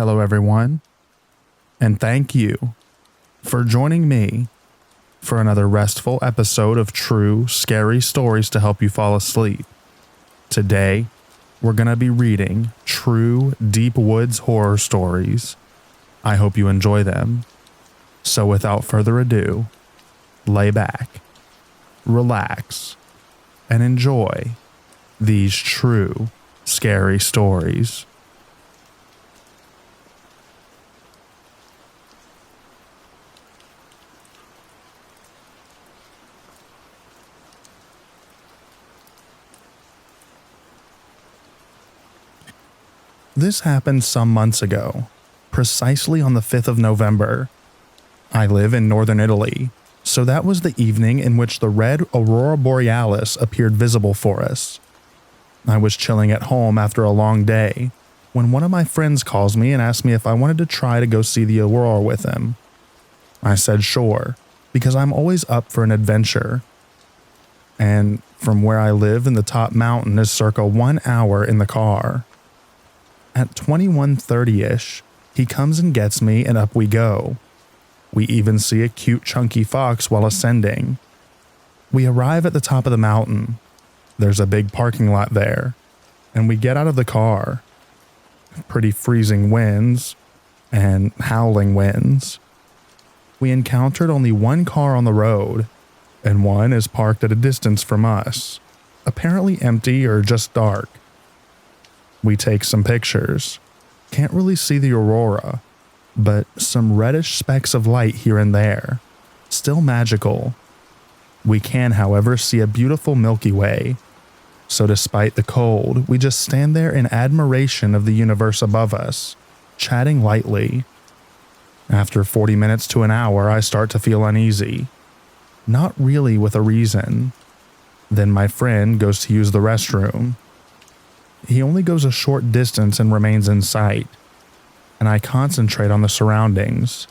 Hello, everyone, and thank you for joining me for another restful episode of true, scary stories to help you fall asleep. Today, we're going to be reading true deep woods horror stories. I hope you enjoy them. So without further ado, lay back, relax, and enjoy these true, scary stories. This happened some months ago, precisely on the 5th of November. I live in northern Italy, so that was the evening in which the red aurora borealis appeared visible for us. I was chilling at home after a long day when one of my friends calls me and asked me if I wanted to try to go see the aurora with him. I said sure, because I'm always up for an adventure. And from where I live in the top mountain is circa 1 hour in the car. At 21:30-ish, he comes and gets me and up we go. We even see a cute chunky fox while ascending. We arrive at the top of the mountain. There's a big parking lot there, and we get out of the car. Pretty freezing winds and howling winds. We encountered only one car on the road, and one is parked at a distance from us, apparently empty or just dark. We take some pictures. Can't really see the aurora, but some reddish specks of light here and there. Still magical. We can, however, see a beautiful Milky Way. So despite the cold, we just stand there in admiration of the universe above us, chatting lightly. After 40 minutes to an hour, I start to feel uneasy. Not really with a reason. Then my friend goes to use the restroom. He only goes a short distance and remains in sight, and I concentrate on the surroundings,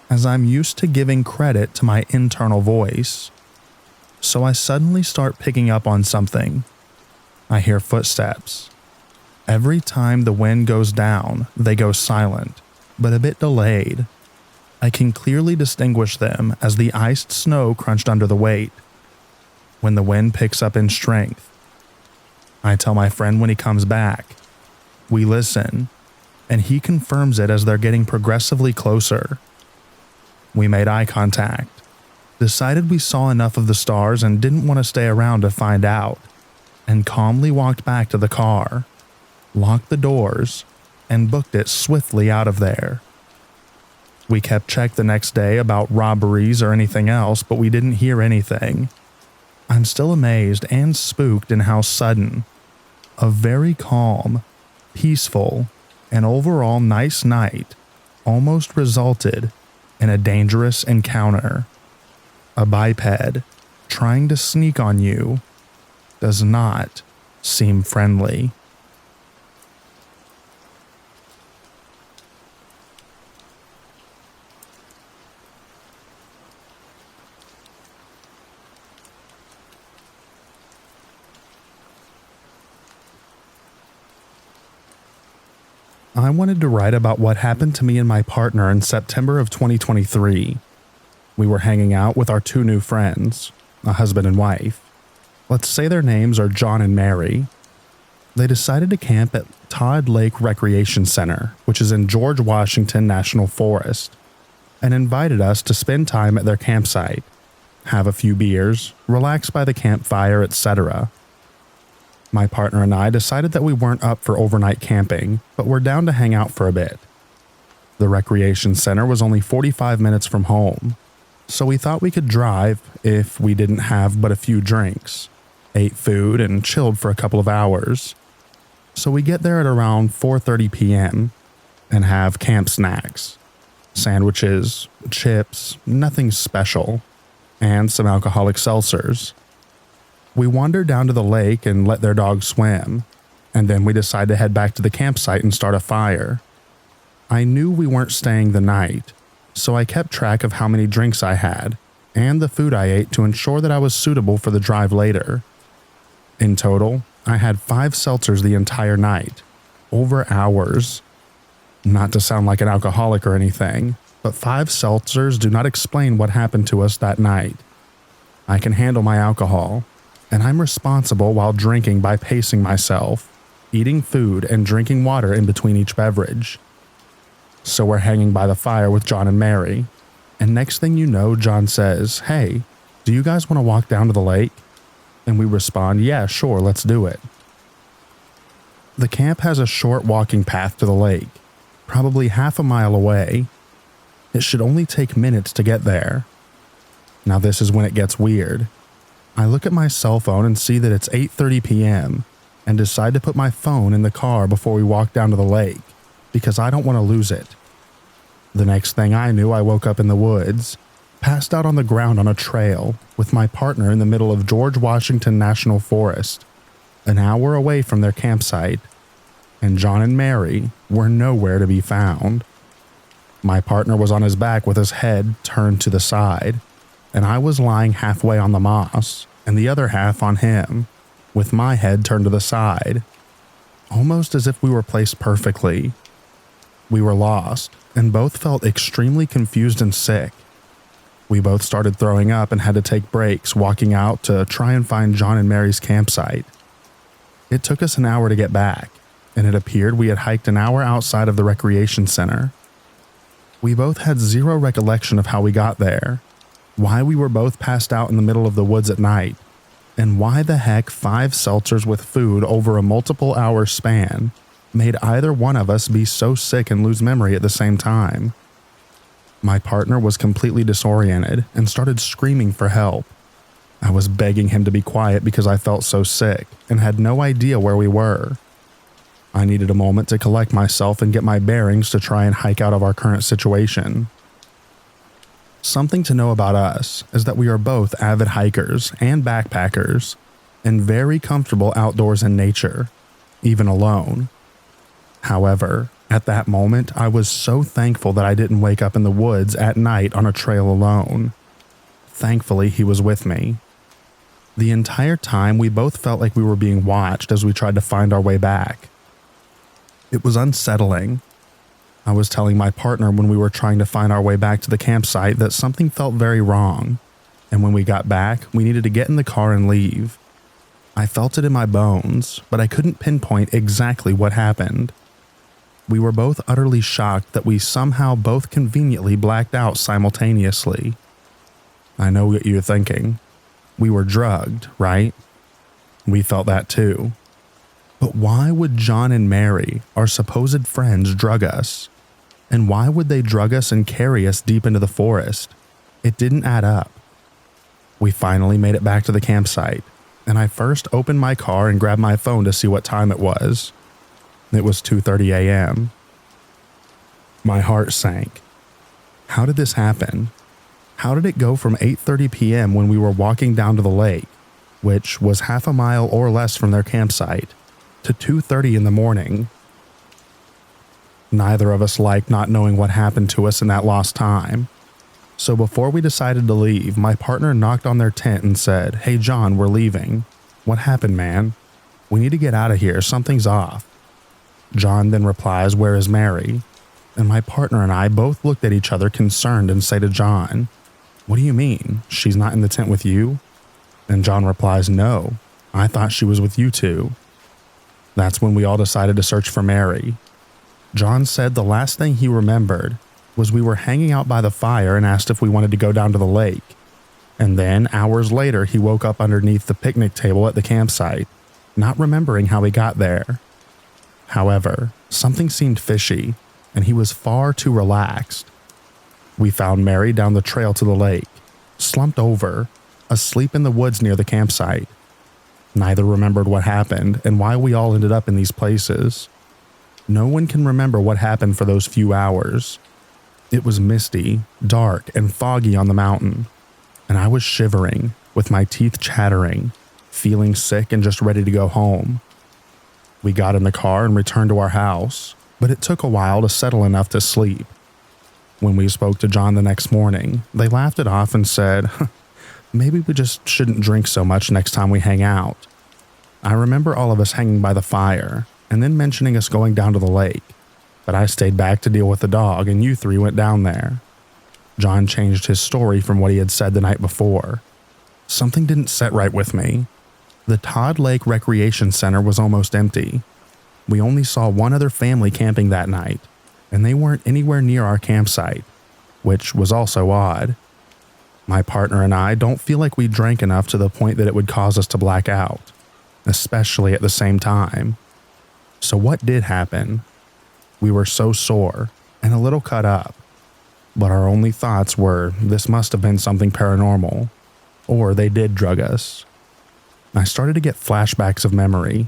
as I'm used to giving credit to my internal voice. So I suddenly start picking up on something. I hear footsteps. Every time the wind goes down, they go silent, but a bit delayed. I can clearly distinguish them as the iced snow crunched under the weight. When the wind picks up in strength, I tell my friend when he comes back. We listen, and he confirms it as they're getting progressively closer. We made eye contact, decided we saw enough of the stars and didn't want to stay around to find out, and calmly walked back to the car, locked the doors, and booked it swiftly out of there. We kept check the next day about robberies or anything else, but we didn't hear anything. I'm still amazed and spooked in how sudden a very calm, peaceful, and overall nice night almost resulted in a dangerous encounter. A biped trying to sneak on you does not seem friendly. I wanted to write about what happened to me and my partner in September of 2023. We were hanging out with our two new friends, a husband and wife. Let's say their names are John and Mary. They decided to camp at Todd Lake Recreation Center, which is in George Washington National Forest, and invited us to spend time at their campsite, have a few beers, relax by the campfire, etc. My partner and I decided that we weren't up for overnight camping, but were down to hang out for a bit. The recreation center was only 45 minutes from home, so we thought we could drive if we didn't have but a few drinks, ate food, and chilled for a couple of hours. So we get there at around 4:30 p.m. and have camp snacks, sandwiches, chips, nothing special, and some alcoholic seltzers. We wander down to the lake and let their dog swim, and then we decide to head back to the campsite and start a fire. I knew we weren't staying the night, so I kept track of how many drinks I had and the food I ate to ensure that I was suitable for the drive later. In total, I had 5 seltzers the entire night, over hours. Not to sound like an alcoholic or anything, but 5 seltzers do not explain what happened to us that night. I can handle my alcohol, and I'm responsible while drinking by pacing myself, eating food and drinking water in between each beverage. So we're hanging by the fire with John and Mary, and next thing you know, John says, "Hey, do you guys want to walk down to the lake?" And we respond, "Yeah, sure, let's do it." The camp has a short walking path to the lake, probably half a mile away. It should only take minutes to get there. Now this is when it gets weird. I look at my cell phone and see that it's 8:30 p.m. and decide to put my phone in the car before we walk down to the lake because I don't want to lose it. The next thing I knew, I woke up in the woods, passed out on the ground on a trail with my partner in the middle of George Washington National Forest, an hour away from their campsite, and John and Mary were nowhere to be found. My partner was on his back with his head turned to the side, and I was lying halfway on the moss and the other half on him, with my head turned to the side, almost as if we were placed perfectly. We were lost and both felt extremely confused and sick. We both started throwing up and had to take breaks walking out to try and find John and Mary's campsite. It took us an hour to get back, and it appeared we had hiked an hour outside of the recreation center. We both had zero recollection of how we got there, why we were both passed out in the middle of the woods at night, and why the heck 5 seltzers with food over a multiple hour span made either one of us be so sick and lose memory at the same time. My partner was completely disoriented and started screaming for help. I was begging him to be quiet because I felt so sick and had no idea where we were. I needed a moment to collect myself and get my bearings to try and hike out of our current situation. Something to know about us is that we are both avid hikers and backpackers and very comfortable outdoors in nature, even alone. However, at that moment, I was so thankful that I didn't wake up in the woods at night on a trail alone. Thankfully, he was with me. The entire time, we both felt like we were being watched as we tried to find our way back. It was unsettling. I was telling my partner when we were trying to find our way back to the campsite that something felt very wrong, and when we got back, we needed to get in the car and leave. I felt it in my bones, but I couldn't pinpoint exactly what happened. We were both utterly shocked that we somehow both conveniently blacked out simultaneously. I know what you're thinking. We were drugged, right? We felt that too. But why would John and Mary, our supposed friends, drug us? And why would they drug us and carry us deep into the forest? It didn't add up. We finally made it back to the campsite, and I first opened my car and grabbed my phone to see what time it was. It was 2:30 a.m. My heart sank. How did this happen? How did it go from 8:30 p.m. when we were walking down to the lake, which was half a mile or less from their campsite, to 2:30 in the morning? Neither of us liked not knowing what happened to us in that lost time. So before we decided to leave, my partner knocked on their tent and said, "Hey John, we're leaving. What happened, man? We need to get out of here. Something's off." John then replies, "Where is Mary?" And my partner and I both looked at each other concerned and say to John, "What do you mean? She's not in the tent with you?" And John replies, "No, I thought she was with you two." That's when we all decided to search for Mary. John said the last thing he remembered was we were hanging out by the fire and asked if we wanted to go down to the lake. And then, hours later, he woke up underneath the picnic table at the campsite, not remembering how he got there. However, something seemed fishy, and he was far too relaxed. We found Mary down the trail to the lake, slumped over, asleep in the woods near the campsite. Neither remembered what happened and why we all ended up in these places. No one can remember what happened for those few hours. It was misty, dark, and foggy on the mountain, and I was shivering, with my teeth chattering, feeling sick and just ready to go home. We got in the car and returned to our house, but it took a while to settle enough to sleep. When we spoke to John the next morning, they laughed it off and said, "Maybe we just shouldn't drink so much next time we hang out." I remember all of us hanging by the fire, and then mentioning us going down to the lake. but I stayed back to deal with the dog and you three went down there." John changed his story from what he had said the night before. Something didn't set right with me. The Todd Lake Recreation Center was almost empty. We only saw one other family camping that night, and they weren't anywhere near our campsite, which was also odd. My partner and I don't feel like we drank enough to the point that it would cause us to black out, especially at the same time. So what did happen? We were so sore and a little cut up, but our only thoughts were this must have been something paranormal, or they did drug us. I started to get flashbacks of memory,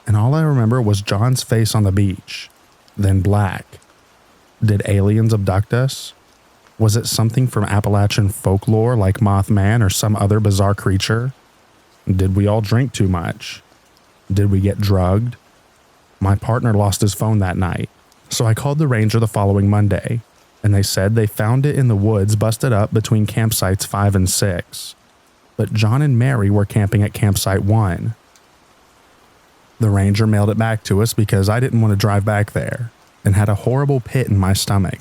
and all I remember was John's face on the beach, then black. Did aliens abduct us? Was it something from Appalachian folklore like Mothman or some other bizarre creature? Did we all drink too much? Did we get drugged? My partner lost his phone that night, so I called the ranger the following Monday, and they said they found it in the woods busted up between campsites 5 and 6. But John and Mary were camping at campsite 1. The ranger mailed it back to us because I didn't want to drive back there and had a horrible pit in my stomach.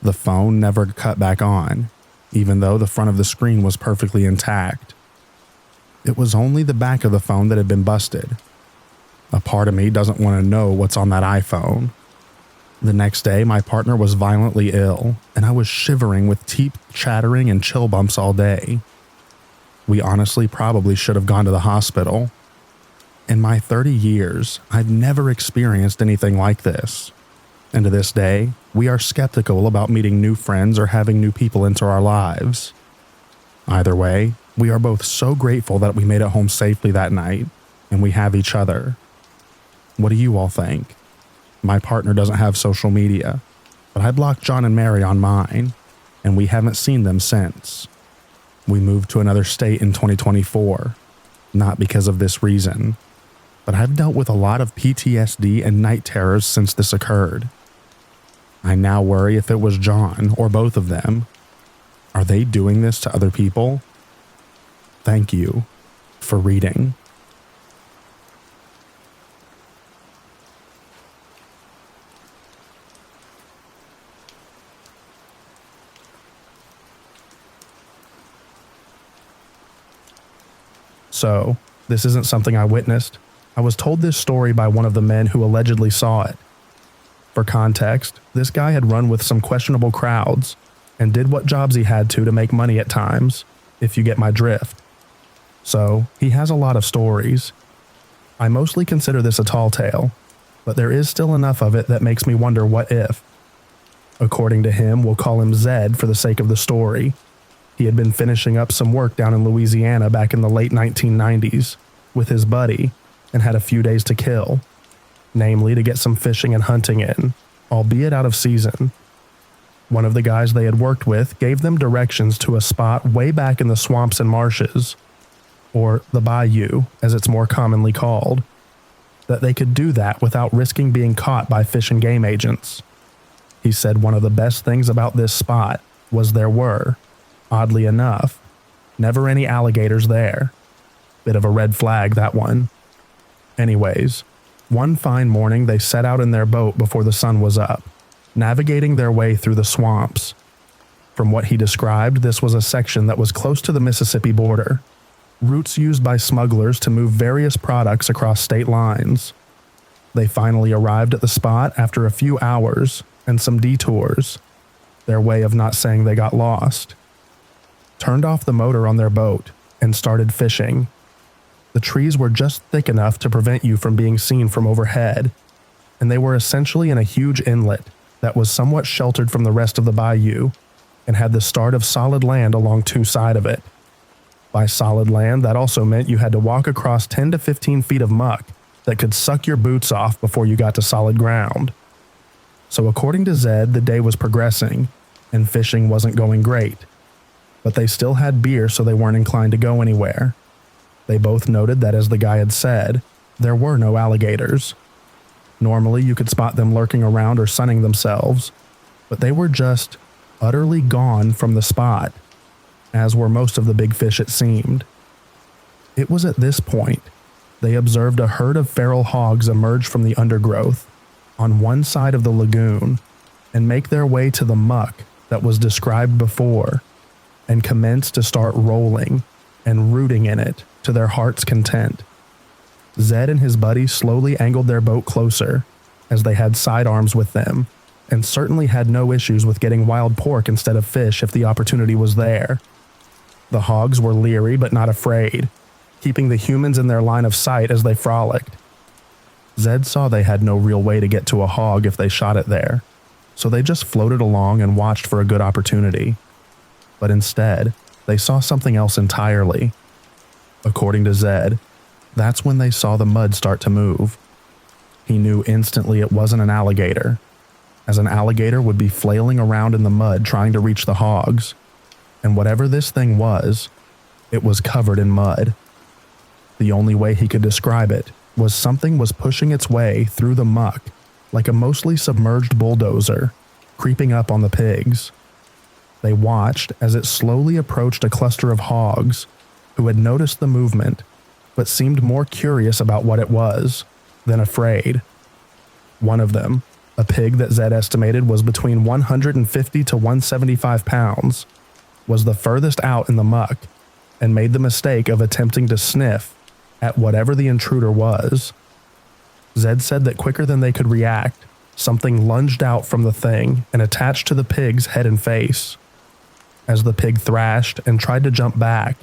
The phone never cut back on, even though the front of the screen was perfectly intact. It was only the back of the phone that had been busted. A part of me doesn't want to know what's on that iPhone. The next day, my partner was violently ill, and I was shivering with teeth chattering and chill bumps all day. We honestly probably should have gone to the hospital. In my 30 years, I've never experienced anything like this. And to this day, we are skeptical about meeting new friends or having new people into our lives. Either way, we are both so grateful that we made it home safely that night, and we have each other. What do you all think? My partner doesn't have social media, but I blocked John and Mary on mine, and we haven't seen them since. We moved to another state in 2024, not because of this reason, but I've dealt with a lot of PTSD and night terrors since this occurred. I now worry if it was John or both of them. Are they doing this to other people? Thank you for reading. So, this isn't something I witnessed. I was told this story by one of the men who allegedly saw it. For context, this guy had run with some questionable crowds and did what jobs he had to make money at times, if you get my drift. So, he has a lot of stories. I mostly consider this a tall tale, but there is still enough of it that makes me wonder what if. According to him, we'll call him Zed for the sake of the story. He had been finishing up some work down in Louisiana back in the late 1990s with his buddy and had a few days to kill, namely to get some fishing and hunting in, albeit out of season. One of the guys they had worked with gave them directions to a spot way back in the swamps and marshes, or the bayou as it's more commonly called, that they could do that without risking being caught by fish and game agents. He said one of the best things about this spot was there were, oddly enough, never any alligators there. Bit of a red flag, that one. Anyways, one fine morning they set out in their boat before the sun was up, navigating their way through the swamps. From what he described, this was a section that was close to the Mississippi border, routes used by smugglers to move various products across state lines. They finally arrived at the spot after a few hours and some detours, their way of not saying they got lost. Turned off the motor on their boat and started fishing. The trees were just thick enough to prevent you from being seen from overhead, and they were essentially in a huge inlet that was somewhat sheltered from the rest of the bayou and had the start of solid land along two sides of it. By solid land, that also meant you had to walk across 10 to 15 feet of muck that could suck your boots off before you got to solid ground. So according to Zed, the day was progressing, and fishing wasn't going great. But they still had beer, so they weren't inclined to go anywhere. They both noted that, as the guy had said, there were no alligators. Normally, you could spot them lurking around or sunning themselves, but they were just utterly gone from the spot, as were most of the big fish it seemed. It was at this point they observed a herd of feral hogs emerge from the undergrowth, on one side of the lagoon and make their way to the muck that was described before and commence to start rolling and rooting in it to their heart's content. Zed and his buddy slowly angled their boat closer, as they had sidearms with them, and certainly had no issues with getting wild pork instead of fish if the opportunity was there. The hogs were leery but not afraid, keeping the humans in their line of sight as they frolicked. Zed saw they had no real way to get to a hog if they shot it there, so they just floated along and watched for a good opportunity. But instead, they saw something else entirely. According to Zed, that's when they saw the mud start to move. He knew instantly it wasn't an alligator, as an alligator would be flailing around in the mud trying to reach the hogs, and whatever this thing was, it was covered in mud. The only way he could describe it was something was pushing its way through the muck like a mostly submerged bulldozer, creeping up on the pigs. They watched as it slowly approached a cluster of hogs who had noticed the movement but seemed more curious about what it was than afraid. One of them, a pig that Zed estimated was between 150 to 175 pounds, was the furthest out in the muck and made the mistake of attempting to sniff at whatever the intruder was. Zed said that quicker than they could react, something lunged out from the thing and attached to the pig's head and face. As the pig thrashed and tried to jump back,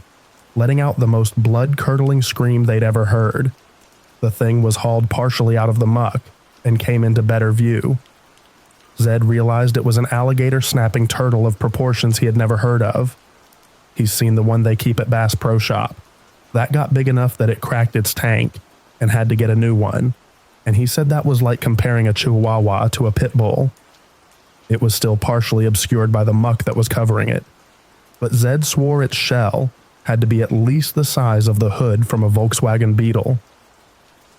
letting out the most blood-curdling scream they'd ever heard, the thing was hauled partially out of the muck and came into better view. Zed realized it was an alligator snapping turtle of proportions he had never heard of. He's seen the one they keep at Bass Pro Shop. That got big enough that it cracked its tank and had to get a new one, and he said that was like comparing a chihuahua to a pit bull. It was still partially obscured by the muck that was covering it, but Zed swore its shell had to be at least the size of the hood from a Volkswagen Beetle.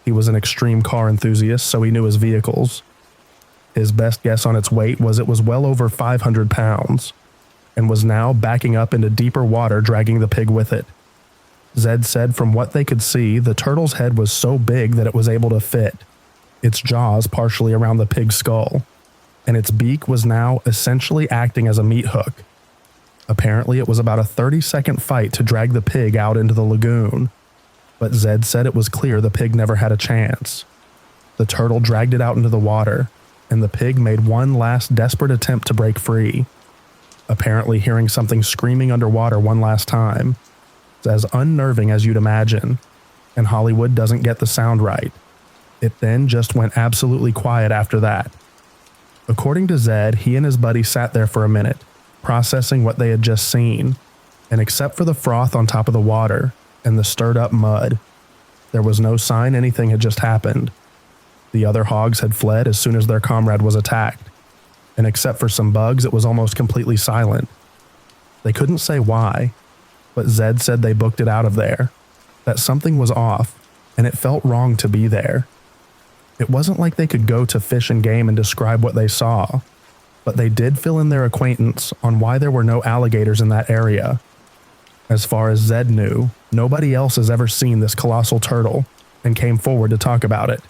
He was an extreme car enthusiast, so he knew his vehicles. His best guess on its weight was it was well over 500 pounds, and was now backing up into deeper water, dragging the pig with it. Zed said from what they could see, the turtle's head was so big that it was able to fit, its jaws partially around the pig's skull, and its beak was now essentially acting as a meat hook. Apparently it was about a 30-second fight to drag the pig out into the lagoon, but Zed said it was clear the pig never had a chance. The turtle dragged it out into the water, and the pig made one last desperate attempt to break free, apparently hearing something screaming underwater one last time. It's as unnerving as you'd imagine, and Hollywood doesn't get the sound right. It then just went absolutely quiet after that. According to Zed, he and his buddy sat there for a minute, processing what they had just seen, and except for the froth on top of the water and the stirred up mud, there was no sign anything had just happened. The other hogs had fled as soon as their comrade was attacked, and except for some bugs, it was almost completely silent. They couldn't say why, but Zed said they booked it out of there, that something was off, and it felt wrong to be there. It wasn't like they could go to Fish and Game and describe what they saw, but they did fill in their acquaintance on why there were no alligators in that area. As far as Zed knew, nobody else has ever seen this colossal turtle and came forward to talk about it.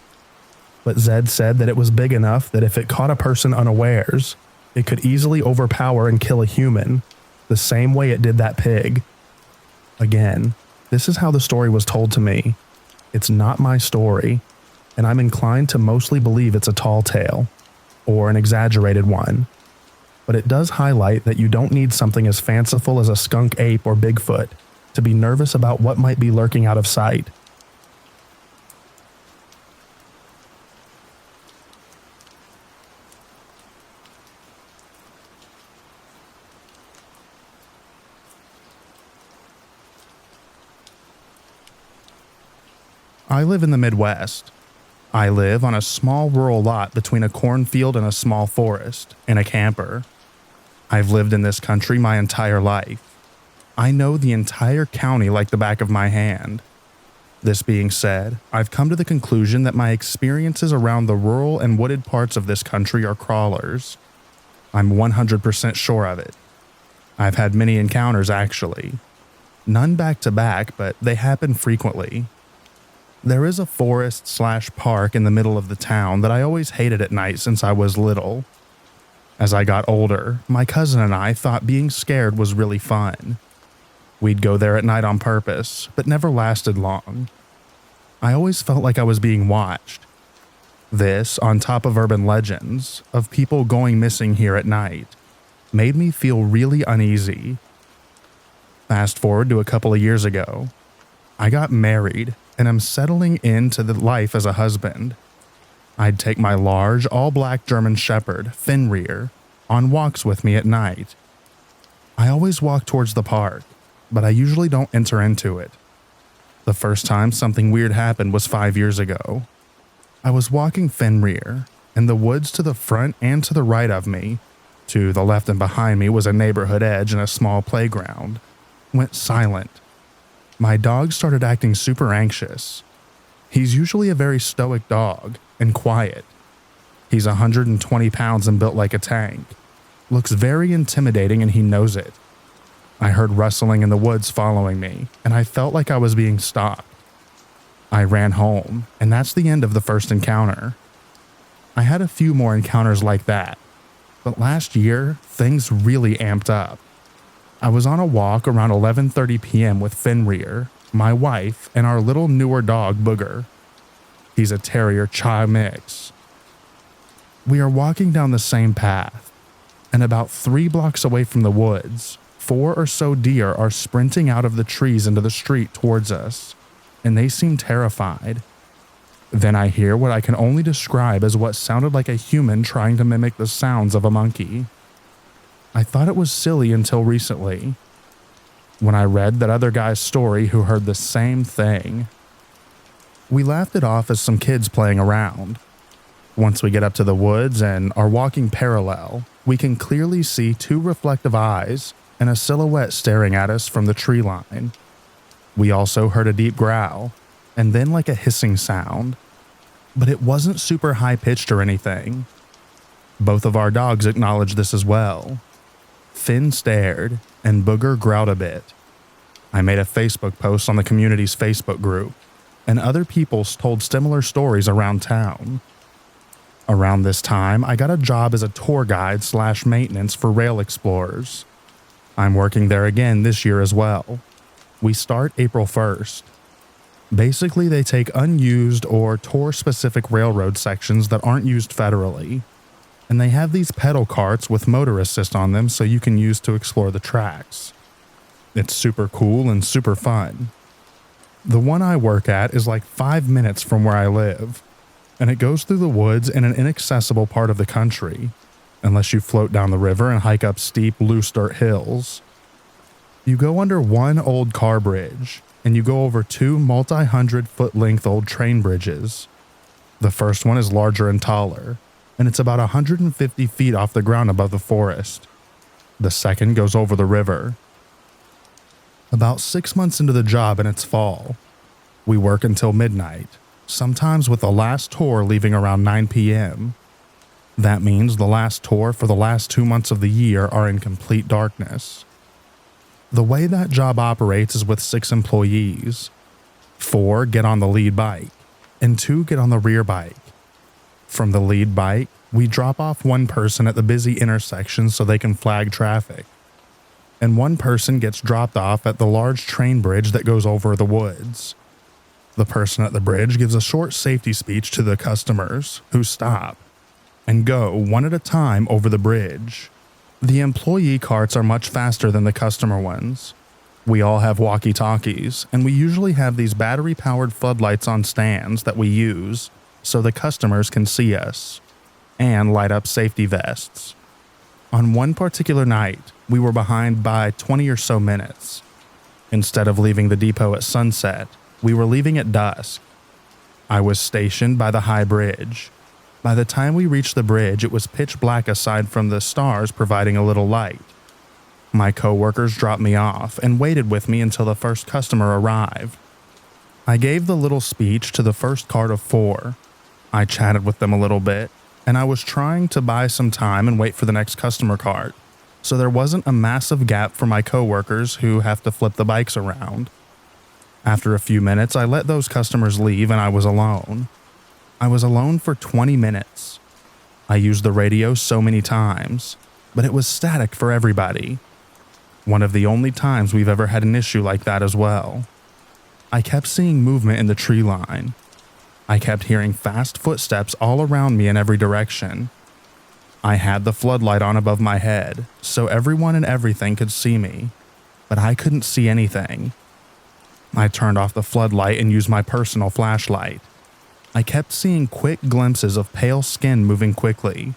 But Zed said that it was big enough that if it caught a person unawares, it could easily overpower and kill a human, the same way it did that pig. Again, this is how the story was told to me. It's not my story, and I'm inclined to mostly believe it's a tall tale, or an exaggerated one. But it does highlight that you don't need something as fanciful as a skunk ape or Bigfoot to be nervous about what might be lurking out of sight. I live in the Midwest. I live on a small rural lot between a cornfield and a small forest, in a camper. I've lived in this country my entire life. I know the entire county like the back of my hand. This being said, I've come to the conclusion that my experiences around the rural and wooded parts of this country are crawlers. I'm 100% sure of it. I've had many encounters actually. None back to back, but they happen frequently. There is a forest/park in the middle of the town that I always hated at night since I was little. As I got older, my cousin and I thought being scared was really fun. We'd go there at night on purpose, but never lasted long. I always felt like I was being watched. This, on top of urban legends of people going missing here at night, made me feel really uneasy. Fast forward to a couple of years ago. I got married and am settling into the life as a husband. I'd take my large, all-black German Shepherd, Fenrir, on walks with me at night. I always walk towards the park, but I usually don't enter into it. The first time something weird happened was 5 years ago. I was walking Fenrir, and the woods to the front and to the right of me, to the left and behind me was a neighborhood edge and a small playground, went silent. My dog started acting super anxious. He's usually a very stoic dog and quiet. He's 120 pounds and built like a tank. Looks very intimidating and he knows it. I heard rustling in the woods following me, and I felt like I was being stalked. I ran home, and that's the end of the first encounter. I had a few more encounters like that, but last year, things really amped up. I was on a walk around 11:30 p.m. with Fenrir, my wife, and our little newer dog, Booger. He's a terrier Chai mix. We are walking down the same path, and about 3 blocks away from the woods, 4 or so deer are sprinting out of the trees into the street towards us, and they seem terrified. Then I hear what I can only describe as what sounded like a human trying to mimic the sounds of a monkey. I thought it was silly until recently, when I read that other guy's story who heard the same thing. We laughed it off as some kids playing around. Once we get up to the woods and are walking parallel, we can clearly see 2 reflective eyes and a silhouette staring at us from the tree line. We also heard a deep growl, and then like a hissing sound, but it wasn't super high-pitched or anything. Both of our dogs acknowledged this as well. Finn stared, and Booger growled a bit. I made a Facebook post on the community's Facebook group, and other people told similar stories around town. Around this time, I got a job as a tour guide/maintenance for rail explorers. I'm working there again this year as well. We start April 1st. Basically, they take unused or tour-specific railroad sections that aren't used federally, and they have these pedal carts with motor assist on them so you can use to explore the tracks. It's super cool and super fun. The one I work at is like 5 minutes from where I live, and it goes through the woods in an inaccessible part of the country, unless you float down the river and hike up steep, loose dirt hills. You go under one old car bridge, and you go over 2 multi-hundred-foot-length old train bridges. The first one is larger and taller, and it's about 150 feet off the ground above the forest. The second goes over the river. About 6 months into the job and it's fall. We work until midnight, sometimes with the last tour leaving around 9 p.m. That means the last tour for the last 2 months of the year are in complete darkness. The way that job operates is with 6 employees. 4 get on the lead bike, and 2 get on the rear bike. From the lead bike, we drop off one person at the busy intersection so they can flag traffic, and one person gets dropped off at the large train bridge that goes over the woods. The person at the bridge gives a short safety speech to the customers, who stop and go one at a time over the bridge. The employee carts are much faster than the customer ones. We all have walkie-talkies, and we usually have these battery-powered floodlights on stands that we use so the customers can see us, and light up safety vests. On one particular night, we were behind by 20 or so minutes. Instead of leaving the depot at sunset, we were leaving at dusk. I was stationed by the high bridge. By the time we reached the bridge, it was pitch black aside from the stars providing a little light. My coworkers dropped me off and waited with me until the first customer arrived. I gave the little speech to the first cart of 4. I chatted with them a little bit, and I was trying to buy some time and wait for the next customer cart, so there wasn't a massive gap for my coworkers who have to flip the bikes around. After a few minutes, I let those customers leave and I was alone. I was alone for 20 minutes. I used the radio so many times, but it was static for everybody. One of the only times we've ever had an issue like that as well. I kept seeing movement in the tree line. I kept hearing fast footsteps all around me in every direction. I had the floodlight on above my head, so everyone and everything could see me, but I couldn't see anything. I turned off the floodlight and used my personal flashlight. I kept seeing quick glimpses of pale skin moving quickly,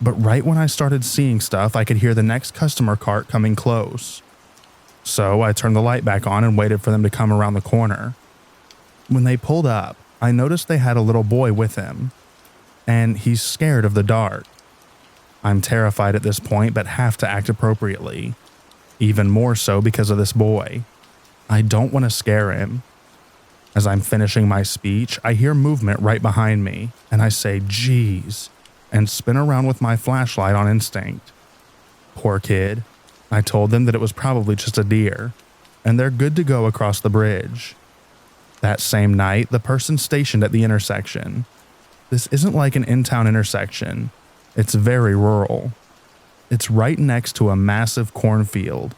but right when I started seeing stuff, I could hear the next customer cart coming close. So I turned the light back on and waited for them to come around the corner. When they pulled up, I noticed they had a little boy with him, and he's scared of the dark. I'm terrified at this point, but have to act appropriately, even more so because of this boy. I don't want to scare him. As I'm finishing my speech, I hear movement right behind me, and I say, "Geez," and spin around with my flashlight on instinct. Poor kid. I told them that it was probably just a deer, and they're good to go across the bridge. That same night, the person stationed at the intersection. This isn't like an in-town intersection. It's very rural. It's right next to a massive cornfield.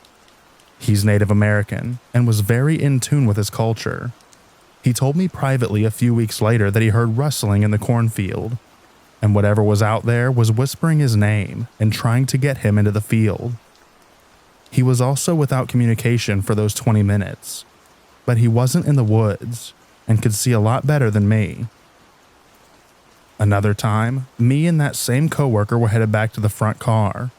He's Native American and was very in tune with his culture. He told me privately a few weeks later that he heard rustling in the cornfield, and whatever was out there was whispering his name and trying to get him into the field. He was also without communication for those 20 minutes, but he wasn't in the woods and could see a lot better than me. Another time, me and that same coworker were headed back to the front car.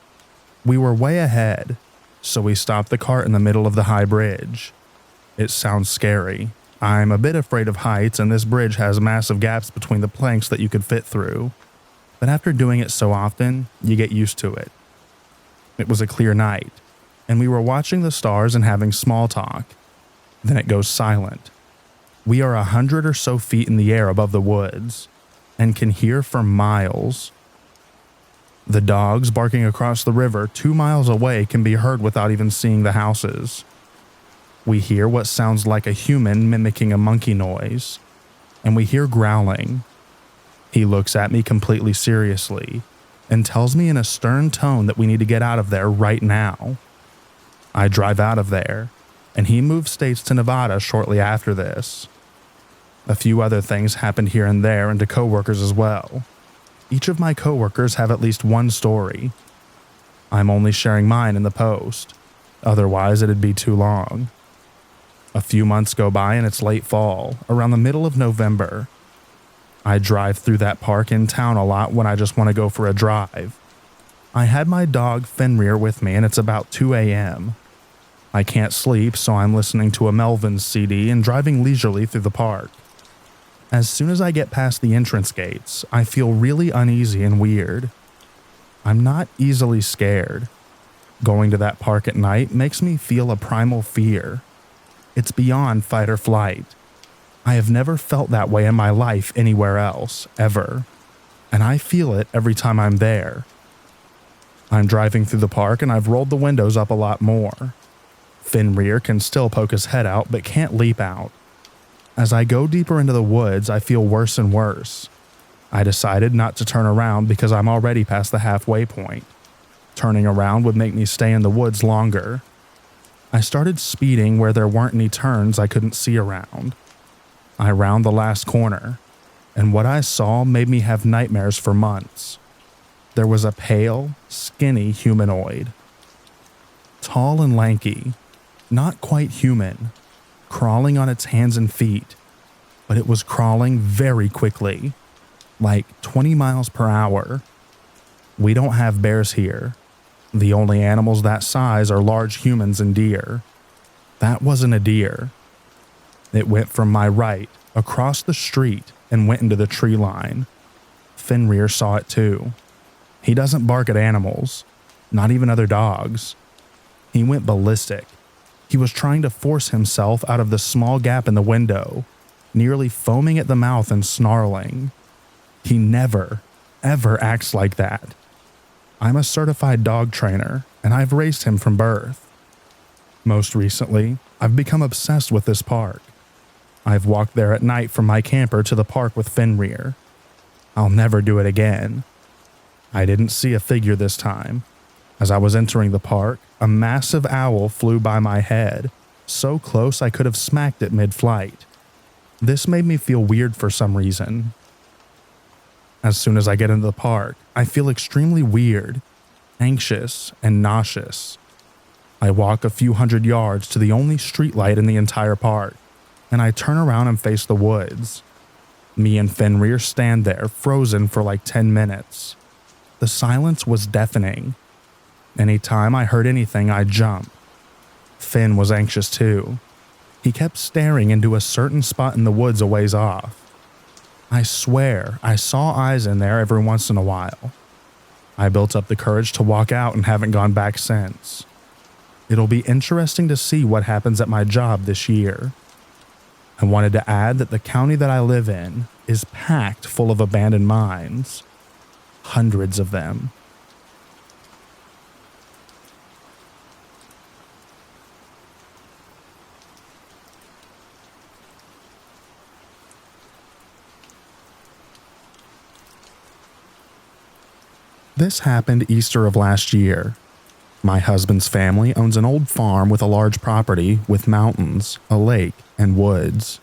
We were way ahead, so we stopped the cart in the middle of the high bridge. It sounds scary. I'm a bit afraid of heights, and this bridge has massive gaps between the planks that you could fit through. But after doing it so often, you get used to it. It was a clear night, and we were watching the stars and having small talk. Then it goes silent. We are 100 or so feet in the air above the woods, and can hear for miles. The dogs barking across the river 2 miles away can be heard without even seeing the houses. We hear what sounds like a human mimicking a monkey noise, and we hear growling. He looks at me completely seriously and tells me in a stern tone that we need to get out of there right now. I drive out of there, and he moves states to Nevada shortly after this. A few other things happened here and there and to coworkers as well. Each of my coworkers have at least one story. I'm only sharing mine in the post, otherwise it'd be too long. A few months go by and it's late fall, around the middle of November. I drive through that park in town a lot when I just want to go for a drive. I had my dog Fenrir with me and it's about 2 a.m. I can't sleep, so I'm listening to a Melvins CD and driving leisurely through the park. As soon as I get past the entrance gates, I feel really uneasy and weird. I'm not easily scared. Going to that park at night makes me feel a primal fear. It's beyond fight or flight. I have never felt that way in my life anywhere else, ever. And I feel it every time I'm there. I'm driving through the park and I've rolled the windows up a lot more. Fenrir can still poke his head out but can't leap out. As I go deeper into the woods, I feel worse and worse. I decided not to turn around because I'm already past the halfway point. Turning around would make me stay in the woods longer. I started speeding where there weren't any turns I couldn't see around. I round the last corner, and what I saw made me have nightmares for months. There was a pale, skinny humanoid. Tall and lanky, not quite human, crawling on its hands and feet, but it was crawling very quickly, like 20 miles per hour. We don't have bears here. The only animals that size are large humans and deer. That wasn't a deer. It went from my right, across the street, and went into the tree line. Fenrir saw it too. He doesn't bark at animals, not even other dogs. He went ballistic. He was trying to force himself out of the small gap in the window, nearly foaming at the mouth and snarling. He never, ever acts like that. I'm a certified dog trainer, and I've raised him from birth. Most recently, I've become obsessed with this park. I've walked there at night from my camper to the park with Fenrir. I'll never do it again. I didn't see a figure this time. As I was entering the park, a massive owl flew by my head, so close I could have smacked it mid-flight. This made me feel weird for some reason. As soon as I get into the park, I feel extremely weird, anxious, and nauseous. I walk a few hundred yards to the only streetlight in the entire park, and I turn around and face the woods. Me and Fenrir stand there, frozen for like 10 minutes. The silence was deafening. Anytime I heard anything, I'd jump. Finn was anxious too. He kept staring into a certain spot in the woods a ways off. I swear I saw eyes in there every once in a while. I built up the courage to walk out and haven't gone back since. It'll be interesting to see what happens at my job this year. I wanted to add that the county that I live in is packed full of abandoned mines. Hundreds of them. This happened Easter of last year. My husband's family owns an old farm with a large property with mountains, a lake, and woods.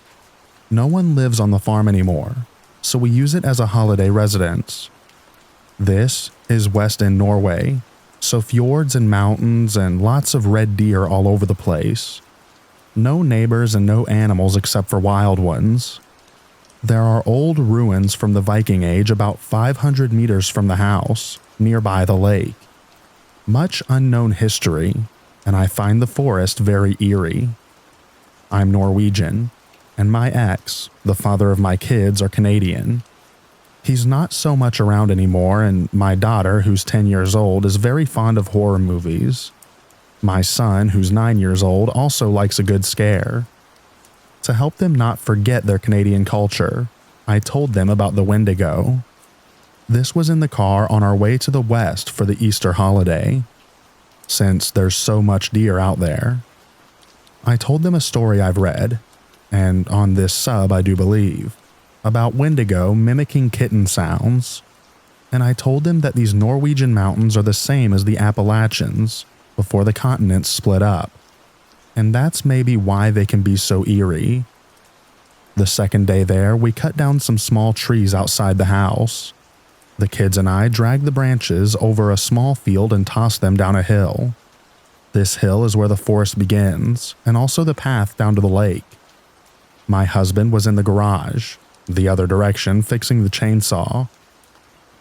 No one lives on the farm anymore, so we use it as a holiday residence. This is West End Norway, so fjords and mountains and lots of red deer all over the place. No neighbors and no animals except for wild ones. There are old ruins from the Viking Age about 500 meters from the house, nearby the lake. Much unknown history, and I find the forest very eerie. I'm Norwegian, and my ex, the father of my kids, are Canadian. He's not so much around anymore, and my daughter, who's 10 years old, is very fond of horror movies. My son, who's 9 years old, also likes a good scare. To help them not forget their Canadian culture, I told them about the Wendigo. This was in the car on our way to the west for the Easter holiday, since there's so much deer out there. I told them a story I've read, and on this sub I do believe, about Wendigo mimicking kitten sounds, and I told them that these Norwegian mountains are the same as the Appalachians before the continents split up, and that's maybe why they can be so eerie. The second day there, we cut down some small trees outside the house. The kids and I dragged the branches over a small field and tossed them down a hill. This hill is where the forest begins, and also the path down to the lake. My husband was in the garage, the other direction, fixing the chainsaw.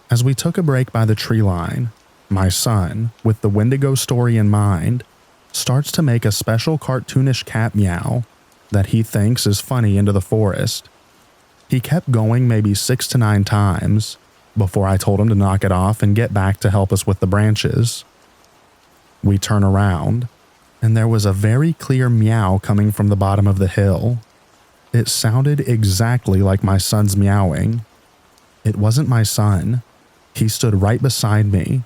As we took a break by the tree line, my son, with the Wendigo story in mind, starts to make a special cartoonish cat meow that he thinks is funny into the forest. He kept going maybe 6 to 9 times before I told him to knock it off and get back to help us with the branches. We turn around, and there was a very clear meow coming from the bottom of the hill. It sounded exactly like my son's meowing. It wasn't my son. He stood right beside me,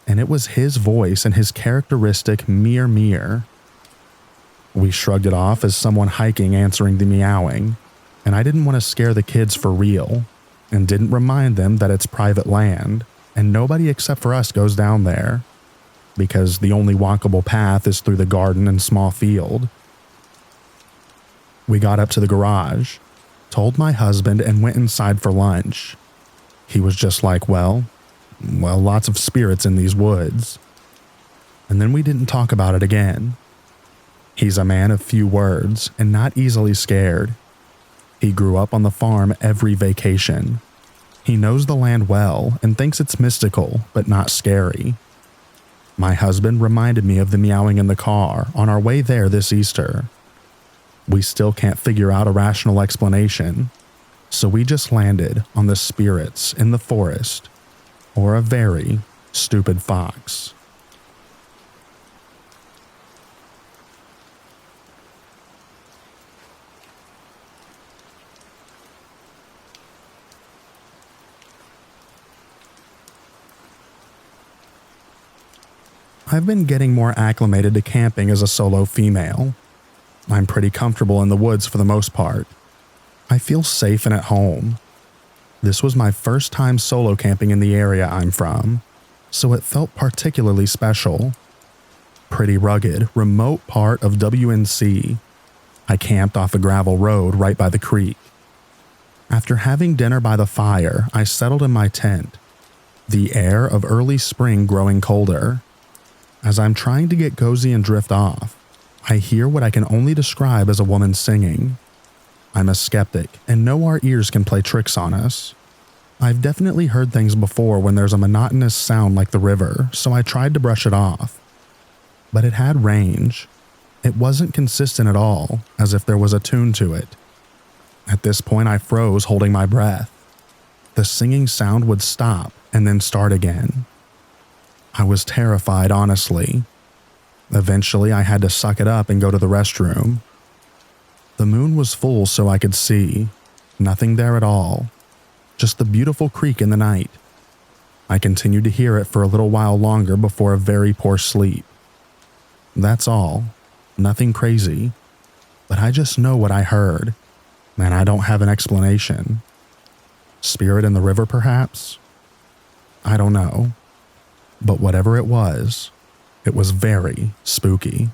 and it was his voice and his characteristic meow. We shrugged it off as someone hiking answering the meowing, and I didn't want to scare the kids for real, and didn't remind them that it's private land, and nobody except for us goes down there, because the only walkable path is through the garden and small field. We got up to the garage, told my husband, and went inside for lunch. He was just like, well, lots of spirits in these woods. And then we didn't talk about it again. He's a man of few words and not easily scared. He grew up on the farm every vacation. He knows the land well and thinks it's mystical, but not scary. My husband reminded me of the meowing in the car on our way there this Easter. We still can't figure out a rational explanation, so we just landed on the spirits in the forest, or a very stupid fox. I've been getting more acclimated to camping as a solo female. I'm pretty comfortable in the woods for the most part. I feel safe and at home. This was my first time solo camping in the area I'm from, so it felt particularly special. Pretty rugged, remote part of WNC. I camped off a gravel road right by the creek. After having dinner by the fire, I settled in my tent, the air of early spring growing colder. As I'm trying to get cozy and drift off, I hear what I can only describe as a woman singing. I'm a skeptic and know our ears can play tricks on us. I've definitely heard things before when there's a monotonous sound like the river, so I tried to brush it off. But it had range. It wasn't consistent at all, as if there was a tune to it. At this point, I froze, holding my breath. The singing sound would stop and then start again. I was terrified, honestly. Eventually, I had to suck it up and go to the restroom. The moon was full so I could see. Nothing there at all. Just the beautiful creek in the night. I continued to hear it for a little while longer before a very poor sleep. That's all. Nothing crazy. But I just know what I heard, and I don't have an explanation. Spirit in the river, perhaps? I don't know. But whatever it was very spooky.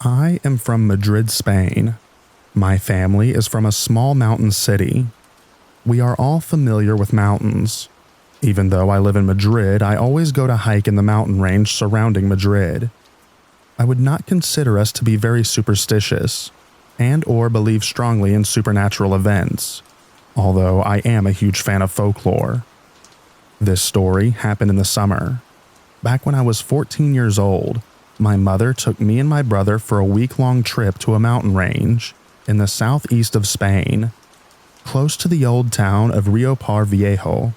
I am from Madrid, Spain. My family is from a small mountain city. We are all familiar with mountains. Even though I live in Madrid, I always go to hike in the mountain range surrounding Madrid. I would not consider us to be very superstitious and or believe strongly in supernatural events, although I am a huge fan of folklore. This story happened in the summer. Back when I was 14 years old, my mother took me and my brother for a week-long trip to a mountain range in the southeast of Spain, close to the old town of Rio Par Viejo.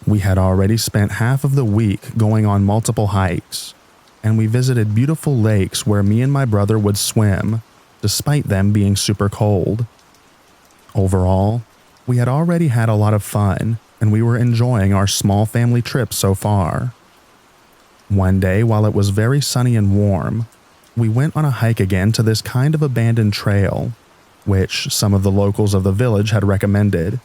We had already spent half of the week going on multiple hikes, and we visited beautiful lakes where me and my brother would swim, despite them being super cold. Overall, we had already had a lot of fun, and we were enjoying our small family trip so far. One day, while it was very sunny and warm, we went on a hike again to this kind of abandoned trail, which some of the locals of the village had recommended.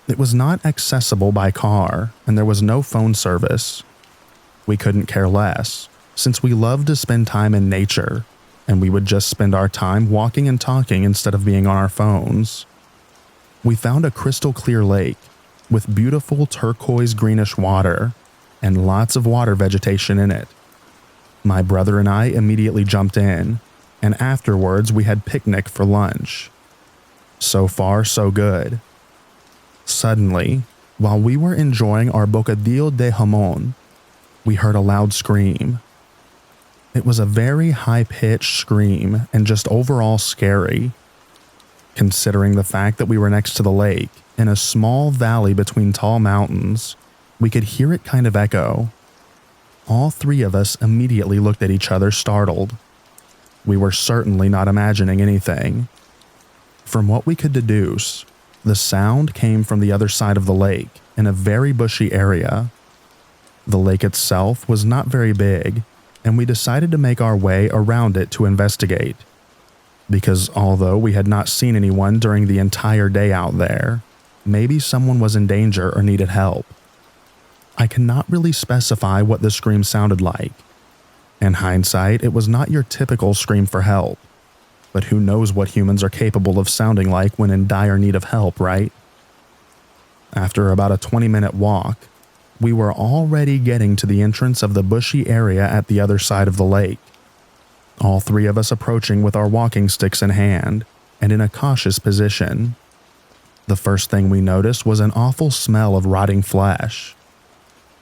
It was not accessible by car, and there was no phone service. We couldn't care less, since we loved to spend time in nature, and we would just spend our time walking and talking instead of being on our phones. We found a crystal clear lake with beautiful turquoise greenish water and lots of water vegetation in it. My brother and I immediately jumped in, and afterwards we had picnic for lunch. So far, so good. Suddenly, while we were enjoying our bocadillo de jamón, we heard a loud scream. It was a very high-pitched scream and just overall scary. Considering the fact that we were next to the lake, in a small valley between tall mountains, we could hear it kind of echo. All three of us immediately looked at each other startled. We were certainly not imagining anything. From what we could deduce, the sound came from the other side of the lake in a very bushy area. The lake itself was not very big, and we decided to make our way around it to investigate. Because although we had not seen anyone during the entire day out there, maybe someone was in danger or needed help. I cannot really specify what the scream sounded like. In hindsight, it was not your typical scream for help. But who knows what humans are capable of sounding like when in dire need of help, right? After about a 20-minute walk, we were already getting to the entrance of the bushy area at the other side of the lake. All three of us approaching with our walking sticks in hand and in a cautious position. The first thing we noticed was an awful smell of rotting flesh.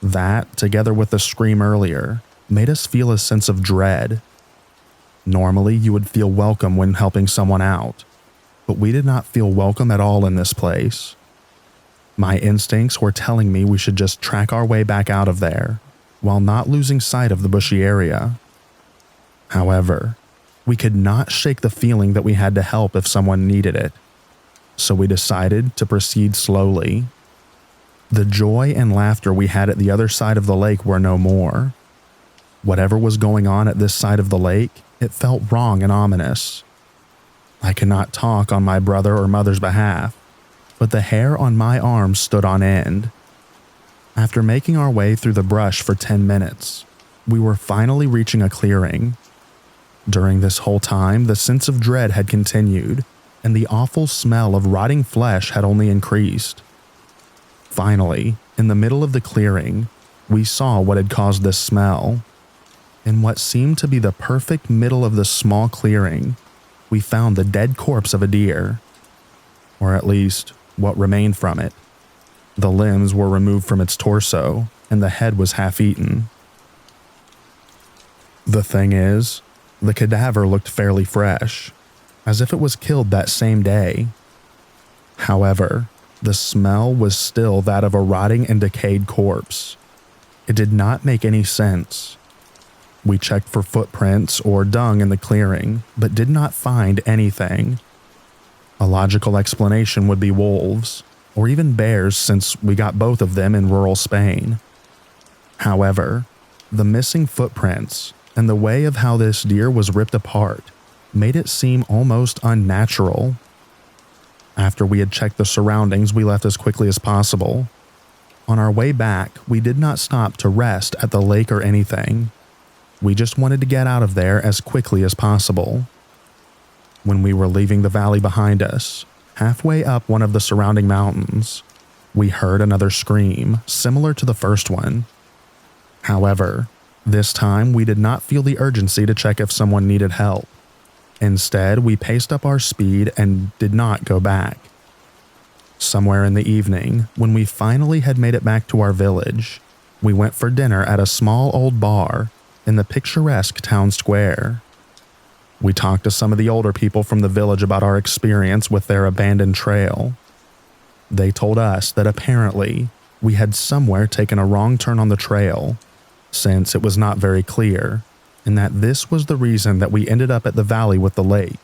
That, together with the scream earlier, made us feel a sense of dread. Normally, you would feel welcome when helping someone out, but we did not feel welcome at all in this place. My instincts were telling me we should just track our way back out of there, while not losing sight of the bushy area. However, We could not shake the feeling that we had to help if someone needed it, so we decided to proceed slowly. The joy and laughter we had at the other side of the lake were no more. Whatever was going on at this side of the lake, it felt wrong and ominous. I cannot talk on my brother or mother's behalf, but the hair on my arms stood on end. After making our way through the brush for 10 minutes, we were finally reaching a clearing. During this whole time, the sense of dread had continued, and the awful smell of rotting flesh had only increased. Finally, in the middle of the clearing, we saw what had caused this smell. In what seemed to be the perfect middle of the small clearing, we found the dead corpse of a deer, or at least what remained from it. The limbs were removed from its torso, and the head was half-eaten. The thing is, the cadaver looked fairly fresh, as if it was killed that same day. However, the smell was still that of a rotting and decayed corpse. It did not make any sense. We checked for footprints or dung in the clearing, but did not find anything. A logical explanation would be wolves, or even bears, since we got both of them in rural Spain. However, the missing footprints and the way of how this deer was ripped apart made it seem almost unnatural. After we had checked the surroundings, we left as quickly as possible. On our way back, we did not stop to rest at the lake or anything. We just wanted to get out of there as quickly as possible. When we were leaving the valley behind us, halfway up one of the surrounding mountains, we heard another scream similar to the first one. However, this time we did not feel the urgency to check if someone needed help. Instead, we paced up our speed and did not go back. Somewhere in the evening, when we finally had made it back to our village, we went for dinner at a small old bar in the picturesque town square. We talked to some of the older people from the village about our experience with their abandoned trail. They told us that apparently we had somewhere taken a wrong turn on the trail, since it was not very clear, and that this was the reason that we ended up at the valley with the lake.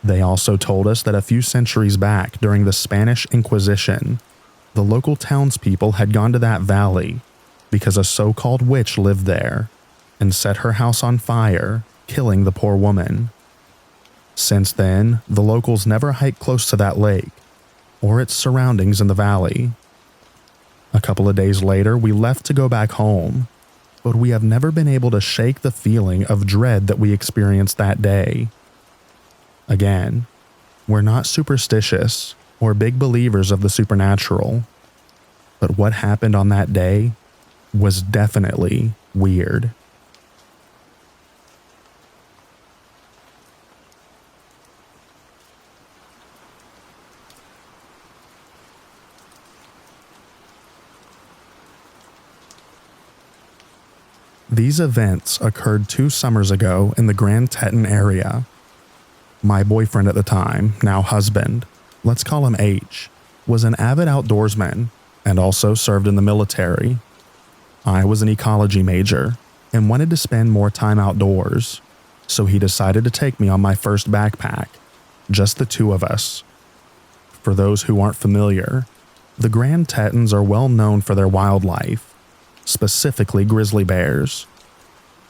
They also told us that a few centuries back during the Spanish Inquisition, the local townspeople had gone to that valley because a so-called witch lived there and set her house on fire, killing the poor woman. Since then, the locals never hiked close to that lake or its surroundings in the valley. A couple of days later, we left to go back home, but we have never been able to shake the feeling of dread that we experienced that day. Again, we're not superstitious or big believers of the supernatural, but what happened on that day was definitely weird. These events occurred 2 summers ago in the Grand Teton area. My boyfriend at the time, now husband, let's call him H, was an avid outdoorsman and also served in the military. I was an ecology major and wanted to spend more time outdoors, so he decided to take me on my first backpack, just the 2 of us. For those who aren't familiar, the Grand Tetons are well known for their wildlife, specifically grizzly bears.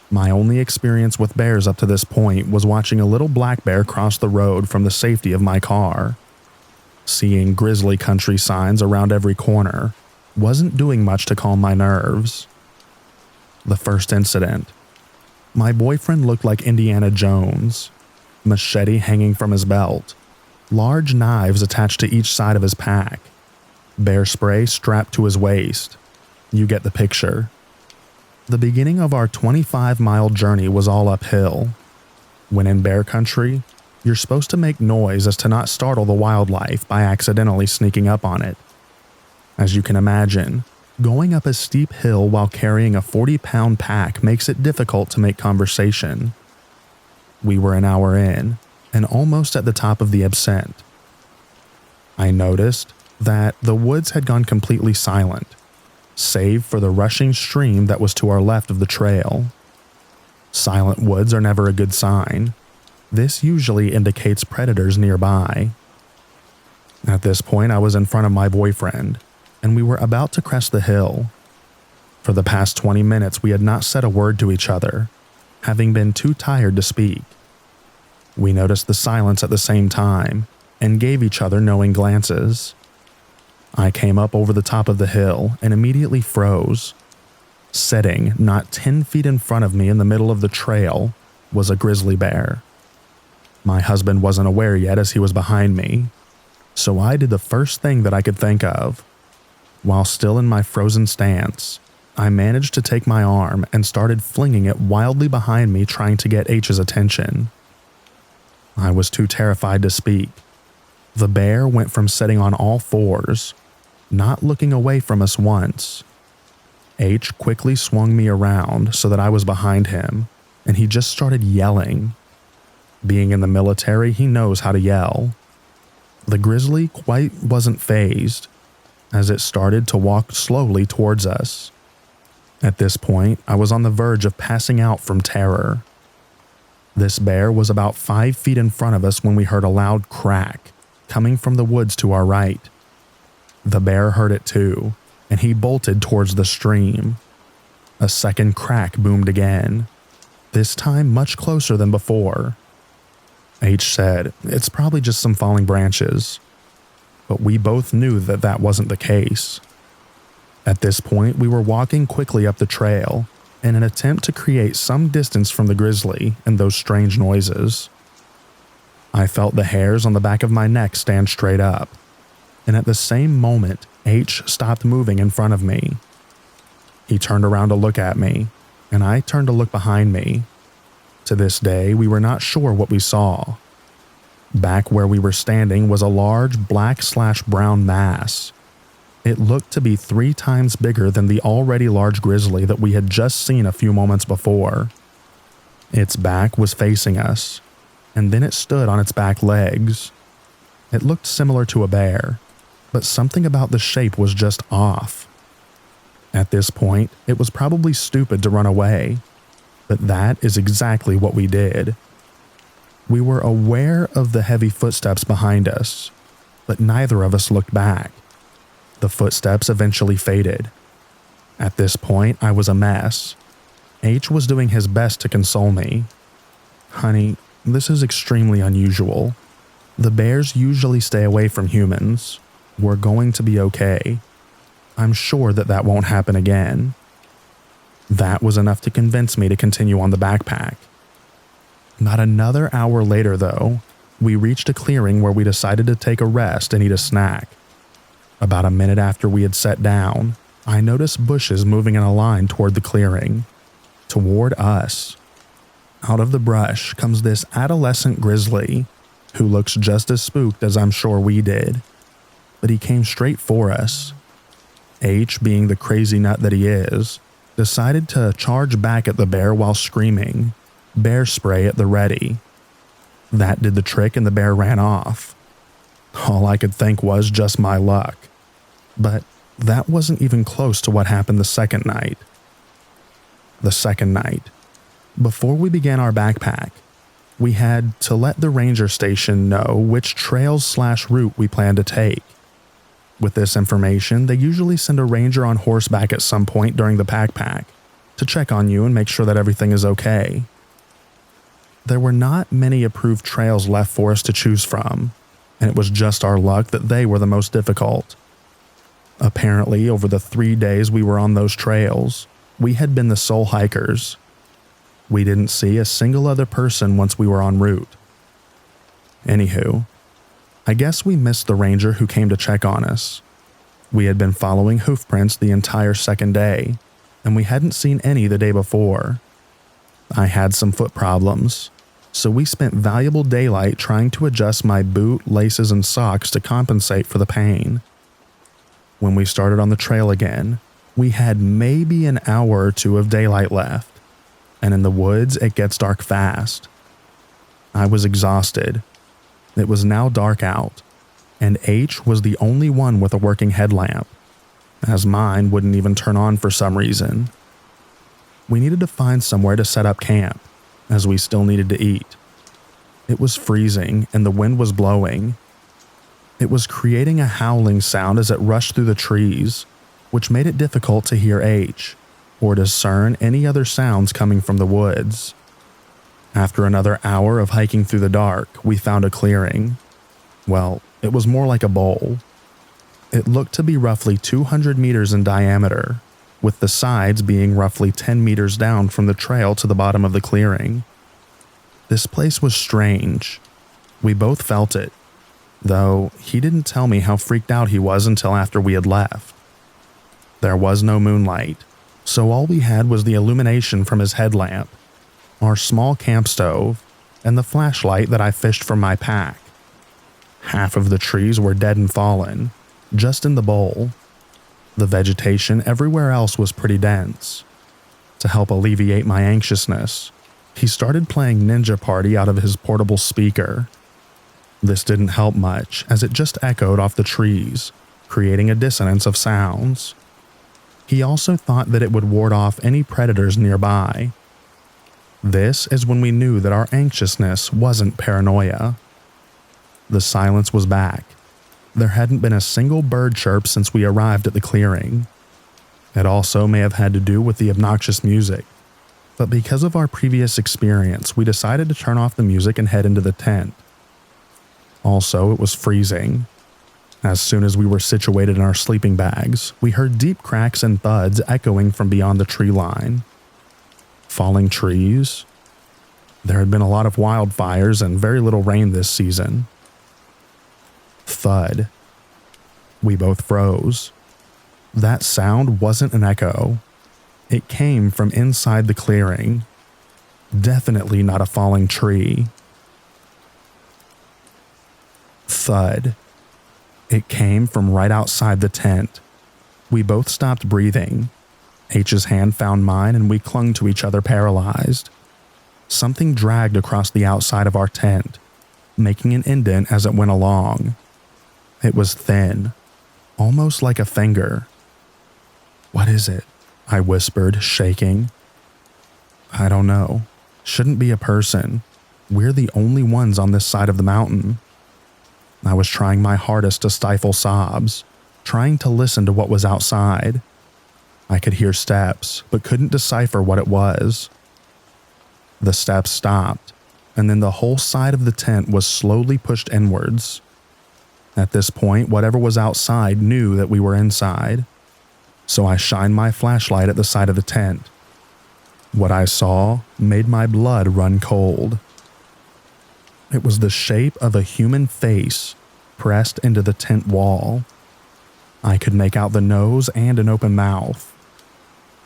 My only experience with bears up to this point was watching a little black bear cross the road from the safety of my car. Seeing grizzly country signs around every corner wasn't doing much to calm my nerves. The first incident. My boyfriend looked like Indiana Jones, machete hanging from his belt, large knives attached to each side of his pack, bear spray strapped to his waist. You get the picture. The beginning of our 25-mile journey was all uphill. When in bear country, you're supposed to make noise as to not startle the wildlife by accidentally sneaking up on it. As you can imagine, going up a steep hill while carrying a 40-pound pack makes it difficult to make conversation. We were an hour in, and almost at the top of the ascent. I noticed that the woods had gone completely silent, save for the rushing stream that was to our left of the trail. Silent woods are never a good sign. This usually indicates predators nearby. At this point, I was in front of my boyfriend, and we were about to crest the hill. For the past 20 minutes, we had not said a word to each other, having been too tired to speak. We noticed the silence at the same time and gave each other knowing glances. I came up over the top of the hill and immediately froze. Sitting not 10 feet in front of me in the middle of the trail was a grizzly bear. My husband wasn't aware yet as he was behind me, so I did the first thing that I could think of. While still in my frozen stance, I managed to take my arm and started flinging it wildly behind me, trying to get H's attention. I was too terrified to speak. The bear went from sitting on all fours, not looking away from us once. H quickly swung me around so that I was behind him, and he just started yelling. Being in the military, he knows how to yell. The grizzly quite wasn't fazed, as it started to walk slowly towards us. At this point, I was on the verge of passing out from terror. This bear was about 5 feet in front of us when we heard a loud crack coming from the woods to our right. The bear heard it too, and he bolted towards the stream. A second crack boomed again, this time much closer than before. H said, "It's probably just some falling branches." But we both knew that that wasn't the case. At this point, we were walking quickly up the trail in an attempt to create some distance from the grizzly and those strange noises. I felt the hairs on the back of my neck stand straight up, and at the same moment, H stopped moving in front of me. He turned around to look at me, and I turned to look behind me. To this day, we were not sure what we saw. Back where we were standing was a large black/brown mass. It looked to be 3 times bigger than the already large grizzly that we had just seen a few moments before. Its back was facing us, and then it stood on its back legs. It looked similar to a bear, but something about the shape was just off. At this point, it was probably stupid to run away, but that is exactly what we did. We were aware of the heavy footsteps behind us, but neither of us looked back. The footsteps eventually faded. At this point, I was a mess. H was doing his best to console me. "Honey, this is extremely unusual. The bears usually stay away from humans. We're going to be okay. I'm sure that won't happen again." That was enough to convince me to continue on the backpack. Not another hour later, though, we reached a clearing where we decided to take a rest and eat a snack. About a minute after we had sat down, I noticed bushes moving in a line toward the clearing, toward us. Out of the brush comes this adolescent grizzly, who looks just as spooked as I'm sure we did, but he came straight for us. H, being the crazy nut that he is, decided to charge back at the bear while screaming, "Bear spray at the ready." That did the trick and the bear ran off. All I could think was just my luck. But that wasn't even close to what happened the second night. The second night, before we began our backpack, we had to let the ranger station know which trails/route we planned to take. With this information, they usually send a ranger on horseback at some point during the backpack to check on you and make sure that everything is okay. There were not many approved trails left for us to choose from, and it was just our luck that they were the most difficult. Apparently, over the 3 days we were on those trails, we had been the sole hikers. We didn't see a single other person once we were en route. Anywho, I guess we missed the ranger who came to check on us. We had been following hoof prints the entire second day, and we hadn't seen any the day before. I had some foot problems, so we spent valuable daylight trying to adjust my boot, laces, and socks to compensate for the pain. When we started on the trail again, we had maybe an hour or 2 of daylight left, and in the woods it gets dark fast. I was exhausted. It was now dark out, and H was the only one with a working headlamp, as mine wouldn't even turn on for some reason. We needed to find somewhere to set up camp, as we still needed to eat. It was freezing and the wind was blowing. It was creating a howling sound as it rushed through the trees, which made it difficult to hear H or discern any other sounds coming from the woods. After another hour of hiking through the dark, we found a clearing. Well, it was more like a bowl. It looked to be roughly 200 meters in diameter, with the sides being roughly 10 meters down from the trail to the bottom of the clearing. This place was strange. We both felt it, though he didn't tell me how freaked out he was until after we had left. There was no moonlight, so all we had was the illumination from his headlamp, our small camp stove, and the flashlight that I fished from my pack. Half of the trees were dead and fallen, just in the bowl. The vegetation everywhere else was pretty dense. To help alleviate my anxiousness, he started playing Ninja Party out of his portable speaker. This didn't help much, as it just echoed off the trees, creating a dissonance of sounds. He also thought that it would ward off any predators nearby. This is when we knew that our anxiousness wasn't paranoia. The silence was back. There hadn't been a single bird chirp since we arrived at the clearing. It also may have had to do with the obnoxious music, but because of our previous experience, we decided to turn off the music and head into the tent. Also, it was freezing. As soon as we were situated in our sleeping bags, we heard deep cracks and thuds echoing from beyond the tree line. Falling trees? There had been a lot of wildfires and very little rain this season. Thud. We both froze. That sound wasn't an echo. It came from inside the clearing. Definitely not a falling tree. Thud. It came from right outside the tent. We both stopped breathing. H's hand found mine and we clung to each other paralyzed. Something dragged across the outside of our tent, making an indent as it went along. It was thin, almost like a finger. "What is it?" I whispered, shaking. "I don't know. Shouldn't be a person. We're the only ones on this side of the mountain." I was trying my hardest to stifle sobs, trying to listen to what was outside. I could hear steps, but couldn't decipher what it was. The steps stopped, and then the whole side of the tent was slowly pushed inwards. At this point, whatever was outside knew that we were inside, so I shined my flashlight at the side of the tent. What I saw made my blood run cold. It was the shape of a human face pressed into the tent wall. I could make out the nose and an open mouth.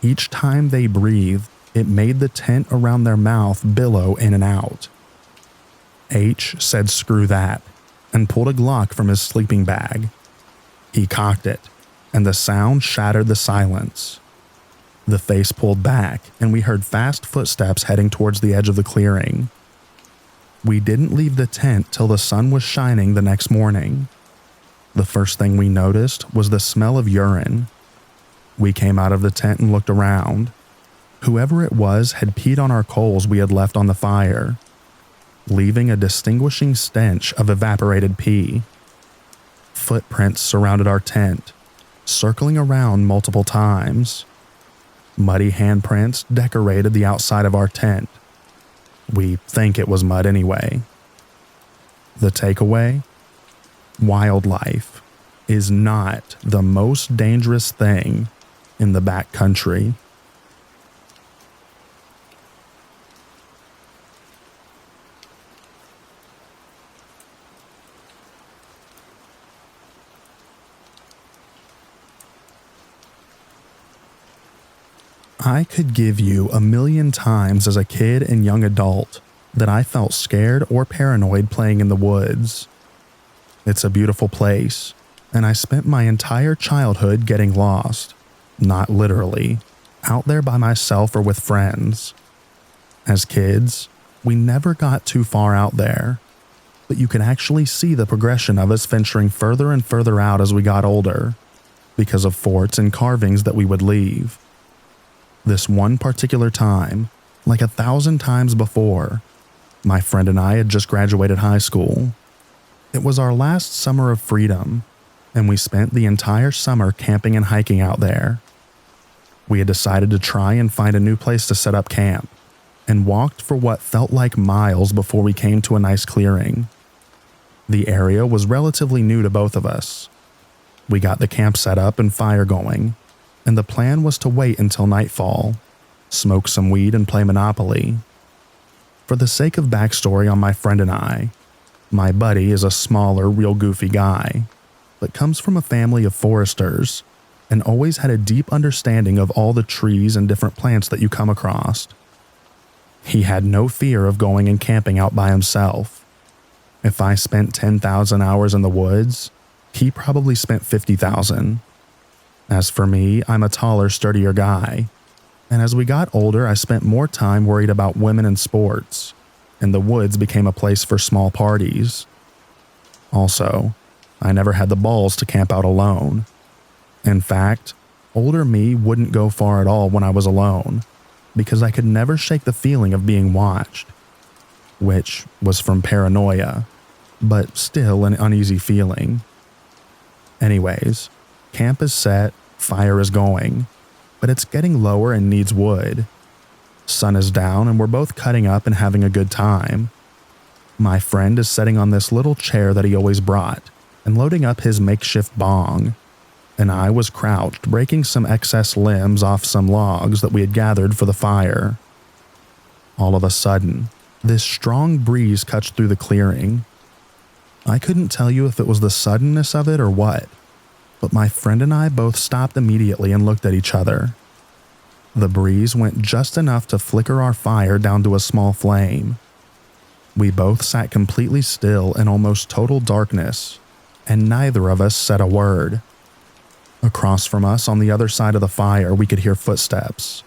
Each time they breathed, it made the tent around their mouth billow in and out. H said screw that, and pulled a Glock from his sleeping bag. He cocked it, and the sound shattered the silence. The face pulled back, and we heard fast footsteps heading towards the edge of the clearing. We didn't leave the tent till the sun was shining the next morning. The first thing we noticed was the smell of urine. We came out of the tent and looked around. Whoever it was had peed on our coals we had left on the fire, leaving a distinguishing stench of evaporated pee. Footprints surrounded our tent, circling around multiple times. Muddy handprints decorated the outside of our tent. We think it was mud anyway. The takeaway? Wildlife is not the most dangerous thing in the backcountry. I could give you a million times as a kid and young adult that I felt scared or paranoid playing in the woods. It's a beautiful place, and I spent my entire childhood getting lost, not literally, out there by myself or with friends. As kids, we never got too far out there, but you could actually see the progression of us venturing further and further out as we got older, because of forts and carvings that we would leave. This one particular time, like 1,000 times before, my friend and I had just graduated high school. It was our last summer of freedom, and we spent the entire summer camping and hiking out there. We had decided to try and find a new place to set up camp, and walked for what felt like miles before we came to a nice clearing. The area was relatively new to both of us. We got the camp set up and fire going, and the plan was to wait until nightfall, smoke some weed and play Monopoly. For the sake of backstory on my friend and I, my buddy is a smaller, real goofy guy, but comes from a family of foresters and always had a deep understanding of all the trees and different plants that you come across. He had no fear of going and camping out by himself. If I spent 10,000 hours in the woods, he probably spent 50,000. As for me, I'm a taller, sturdier guy, and as we got older, I spent more time worried about women and sports, and the woods became a place for small parties. Also, I never had the balls to camp out alone. In fact, older me wouldn't go far at all when I was alone, because I could never shake the feeling of being watched, which was from paranoia, but still an uneasy feeling. Anyways, camp is set, fire is going, but it's getting lower and needs wood. Sun is down and we're both cutting up and having a good time. My friend is sitting on this little chair that he always brought and loading up his makeshift bong, and I was crouched breaking some excess limbs off some logs that we had gathered for the fire. All of a sudden, this strong breeze cuts through the clearing. I couldn't tell you if it was the suddenness of it or what, but my friend and I both stopped immediately and looked at each other. The breeze went just enough to flicker our fire down to a small flame. We both sat completely still in almost total darkness, and neither of us said a word. Across from us on the other side of the fire, we could hear footsteps.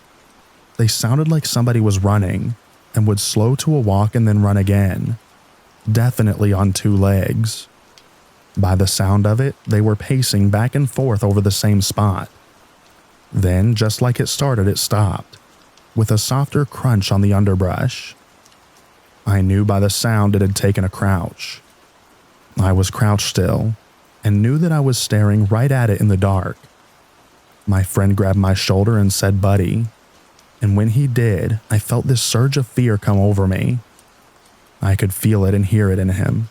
They sounded like somebody was running and would slow to a walk and then run again, definitely on two legs. By the sound of it, they were pacing back and forth over the same spot. Then, just like it started, it stopped, with a softer crunch on the underbrush. I knew by the sound it had taken a crouch. I was crouched still, and knew that I was staring right at it in the dark. My friend grabbed my shoulder and said, "Buddy," and when he did, I felt this surge of fear come over me. I could feel it and hear it in him.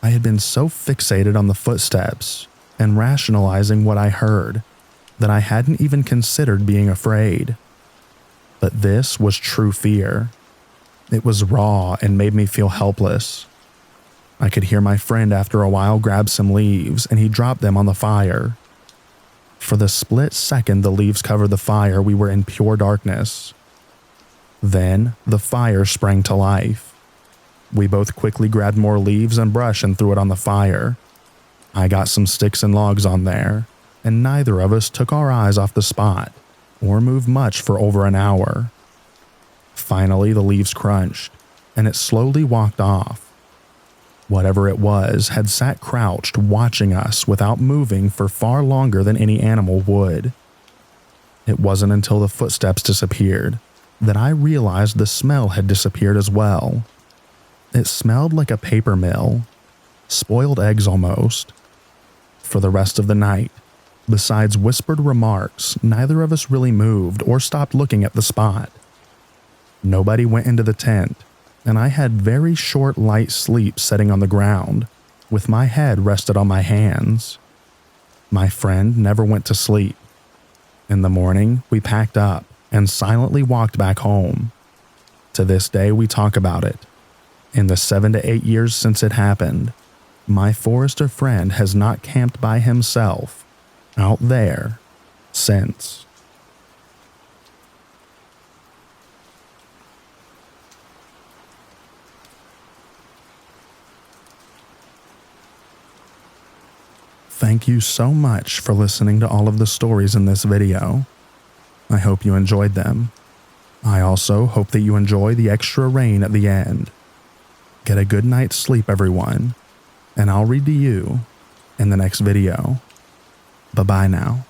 I had been so fixated on the footsteps and rationalizing what I heard that I hadn't even considered being afraid. But this was true fear. It was raw and made me feel helpless. I could hear my friend after a while grab some leaves and he dropped them on the fire. For the split second the leaves covered the fire, we were in pure darkness. Then the fire sprang to life. We both quickly grabbed more leaves and brush and threw it on the fire. I got some sticks and logs on there, and neither of us took our eyes off the spot or moved much for over an hour. Finally, the leaves crunched, and it slowly walked off. Whatever it was had sat crouched watching us without moving for far longer than any animal would. It wasn't until the footsteps disappeared that I realized the smell had disappeared as well. It smelled like a paper mill, spoiled eggs almost. For the rest of the night, besides whispered remarks, neither of us really moved or stopped looking at the spot. Nobody went into the tent, and I had very short, light sleep sitting on the ground, with my head rested on my hands. My friend never went to sleep. In the morning, we packed up and silently walked back home. To this day, we talk about it. In the 7 to 8 years since it happened, my forester friend has not camped by himself out there since. Thank you so much for listening to all of the stories in this video. I hope you enjoyed them. I also hope that you enjoy the extra rain at the end. Get a good night's sleep, everyone, and I'll read to you in the next video. Bye-bye now.